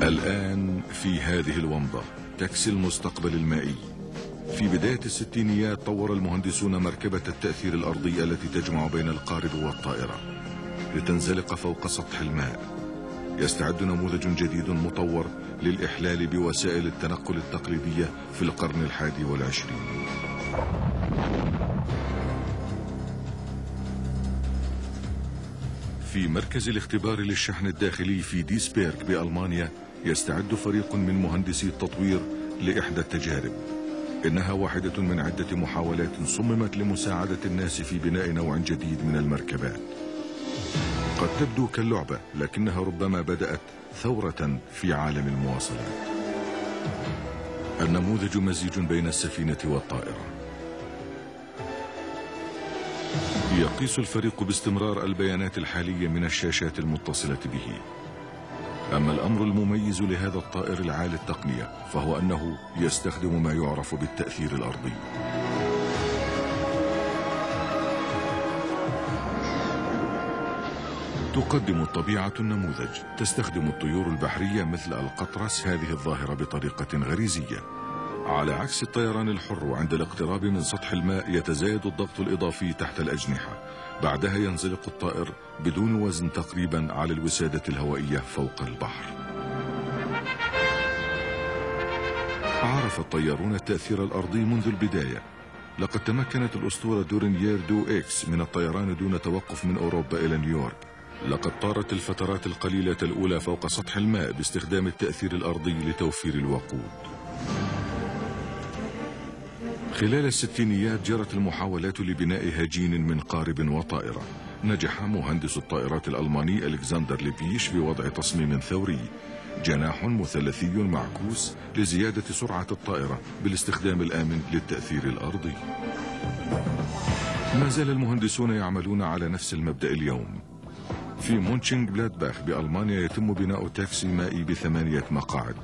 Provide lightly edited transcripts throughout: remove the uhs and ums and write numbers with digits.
الآن في هذه الومضة تاكسي المستقبل المائي. في بداية الستينيات طور المهندسون مركبة التأثير الأرضي التي تجمع بين القارب والطائرة لتنزلق فوق سطح الماء. يستعد نموذج جديد مطور للإحلال بوسائل التنقل التقليدية في القرن 21. في مركز الاختبار للشحن الداخلي في ديسبيرغ بألمانيا يستعد فريق من مهندسي التطوير لإحدى التجارب. إنها واحدة من عدة محاولات صممت لمساعدة الناس في بناء نوع جديد من المركبات. قد تبدو كاللعبة، لكنها ربما بدأت ثورة في عالم المواصلات. النموذج مزيج بين السفينة والطائرة. يقيس الفريق باستمرار البيانات الحالية من الشاشات المتصلة به. أما الأمر المميز لهذا الطائر العالي التقنية فهو أنه يستخدم ما يعرف بالتأثير الأرضي. تقدم الطبيعة النموذج. تستخدم الطيور البحرية مثل القطرس هذه الظاهرة بطريقة غريزية. على عكس الطيران الحر، وعند الاقتراب من سطح الماء يتزايد الضغط الإضافي تحت الأجنحة. بعدها ينزلق الطائر بدون وزن تقريبا على الوسادة الهوائية فوق البحر. عرف الطيارون التأثير الأرضي منذ البداية. لقد تمكنت الأسطورة دورينيير دو إكس من الطيران دون توقف من أوروبا إلى نيويورك. لقد طارت الفترات القليلة الأولى فوق سطح الماء باستخدام التأثير الأرضي لتوفير الوقود. خلال الستينيات جرت المحاولات لبناء هجين من قارب وطائرة. نجح مهندس الطائرات الألماني ألكسندر ليبيش بوضع تصميم ثوري، جناح مثلثي معكوس لزيادة سرعة الطائرة بالاستخدام الآمن للتأثير الأرضي. ما زال المهندسون يعملون على نفس المبدأ اليوم. في مونشنغ بلادباخ بألمانيا يتم بناء تاكسي مائي ب8 مقاعد.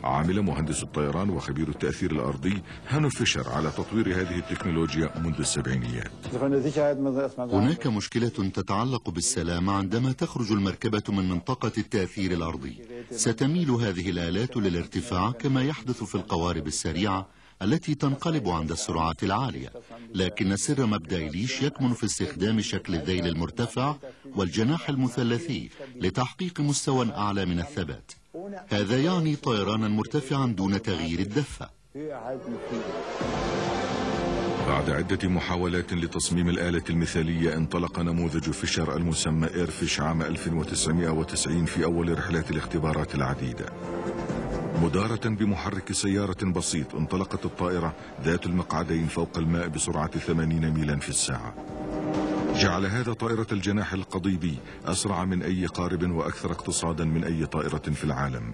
عامل مهندس الطيران وخبير التأثير الأرضي هانو فيشر على تطوير هذه التكنولوجيا منذ السبعينيات. هناك مشكلة تتعلق بالسلامة عندما تخرج المركبة من منطقة التأثير الأرضي. ستميل هذه الآلات للارتفاع كما يحدث في القوارب السريعة التي تنقلب عند السرعات العالية، لكن سر مبدأ ليش يكمن في استخدام شكل الذيل المرتفع والجناح المثلثي لتحقيق مستوى أعلى من الثبات. هذا يعني طيرانا مرتفعا دون تغيير الدفة. بعد عدة محاولات لتصميم الآلة المثالية انطلق نموذج فيشر المسمى إيرفيش عام 1990 في أول رحلات الاختبارات العديدة. مدارة بمحرك سيارة بسيط انطلقت الطائرة ذات المقعدين فوق الماء بسرعة 80 ميلا في الساعة. جعل هذا طائرة الجناح القضيبي أسرع من أي قارب وأكثر اقتصادا من أي طائرة في العالم.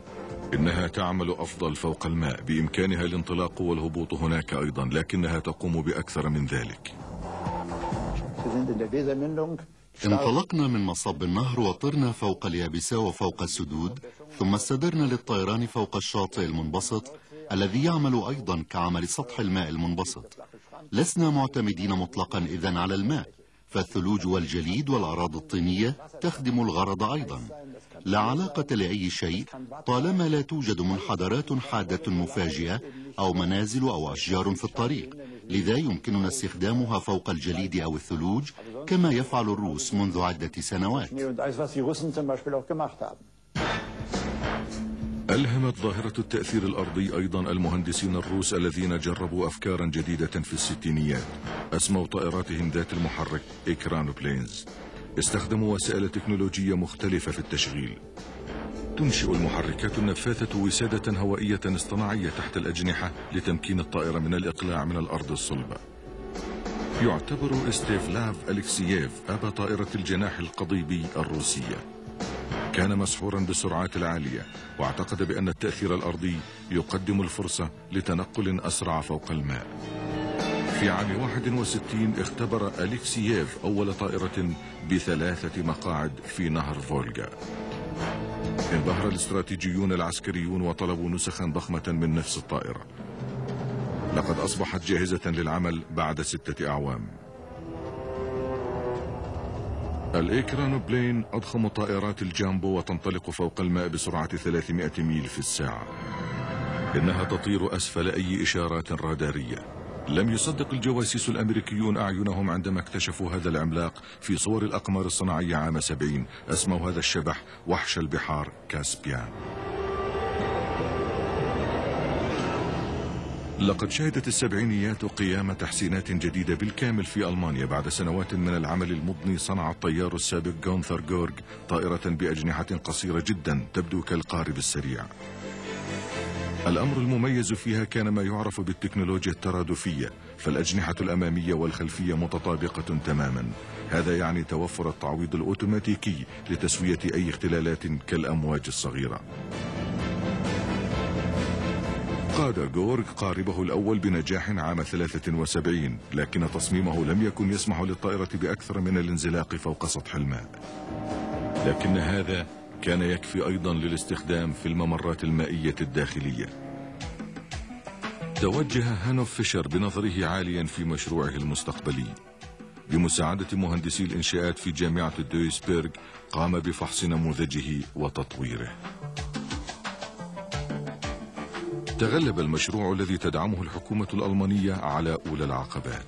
إنها تعمل أفضل فوق الماء، بإمكانها الانطلاق والهبوط هناك أيضا، لكنها تقوم بأكثر من ذلك. انطلقنا من مصب النهر وطرنا فوق اليابسة وفوق السدود، ثم استدرنا للطيران فوق الشاطئ المنبسط الذي يعمل أيضا كعمل سطح الماء المنبسط. لسنا معتمدين مطلقا إذن على الماء، فالثلوج والجليد والأراضي الطينية تخدم الغرض أيضا. لا علاقة لأي شيء طالما لا توجد منحدرات حادة مفاجئة أو منازل أو أشجار في الطريق، لذا يمكننا استخدامها فوق الجليد أو الثلوج كما يفعل الروس منذ عدة سنوات. ألهمت ظاهرة التأثير الأرضي أيضا المهندسين الروس الذين جربوا أفكارا جديدة في الستينيات. أسموا طائراتهم ذات المحرك إكرانو بلينز. استخدموا وسائل تكنولوجية مختلفة في التشغيل. تنشئ المحركات النفاثة وسادة هوائية اصطناعية تحت الأجنحة لتمكين الطائرة من الإقلاع من الأرض الصلبة. يعتبر ستيفلاف أليكسييف أبا طائرة الجناح القضيبي الروسية. كان مسحورا بالسرعات العالية، واعتقد بأن التأثير الأرضي يقدم الفرصة لتنقل أسرع فوق الماء. في عام 61 اختبر أليكسييف أول طائرة ب3 مقاعد في نهر فولغا. انبهر الاستراتيجيون العسكريون وطلبوا نسخا ضخمة من نفس الطائرة. لقد أصبحت جاهزة للعمل بعد 6 أعوام. الإيكرانوبلين أضخم طائرات الجامبو وتنطلق فوق الماء بسرعة 300 ميل في الساعة. إنها تطير أسفل أي إشارات رادارية. لم يصدق الجواسيس الأمريكيون أعينهم عندما اكتشفوا هذا العملاق في صور الأقمار الصناعية عام 70. أسموا هذا الشبح وحش البحار كاسبيان. لقد شهدت السبعينيات قيام تحسينات جديدة بالكامل في ألمانيا. بعد سنوات من العمل المضني صنع الطيار السابق غونثر غورغ طائرة بأجنحة قصيرة جدا تبدو كالقارب السريع. الأمر المميز فيها كان ما يعرف بالتكنولوجيا الترادفية، فالأجنحة الأمامية والخلفية متطابقة تماما. هذا يعني توفر التعويض الأوتوماتيكي لتسوية أي اختلالات كالأمواج الصغيرة. قاد غورغ قاربه الأول بنجاح عام 73، لكن تصميمه لم يكن يسمح للطائرة بأكثر من الانزلاق فوق سطح الماء. لكن هذا كان يكفي أيضا للاستخدام في الممرات المائية الداخلية. توجه هانوف فيشر بنظره عاليا في مشروعه المستقبلي. بمساعدة مهندسي الإنشاءات في جامعة دويسبرغ قام بفحص نموذجه وتطويره. تغلب المشروع الذي تدعمه الحكومة الألمانية على أولى العقبات.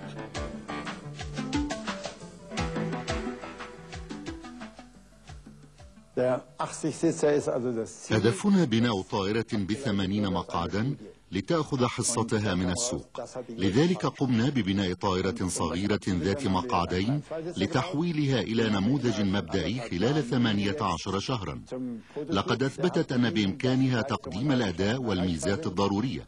هدفنا بناء طائرة ب80 مقعدا لتأخذ حصتها من السوق. لذلك قمنا ببناء طائرة صغيرة ذات مقعدين لتحويلها إلى نموذج مبدئي خلال 18 شهرا. لقد أثبتت أن بإمكانها تقديم الأداء والميزات الضرورية،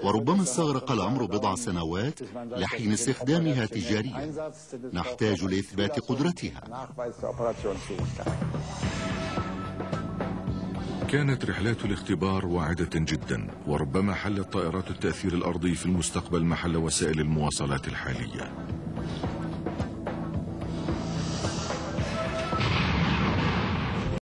وربما استغرق الأمر بضع سنوات لحين استخدامها تجاريا. نحتاج لإثبات قدرتها. كانت رحلات الاختبار واعدة جدا، وربما حلت طائرات التأثير الأرضي في المستقبل محل وسائل المواصلات الحالية.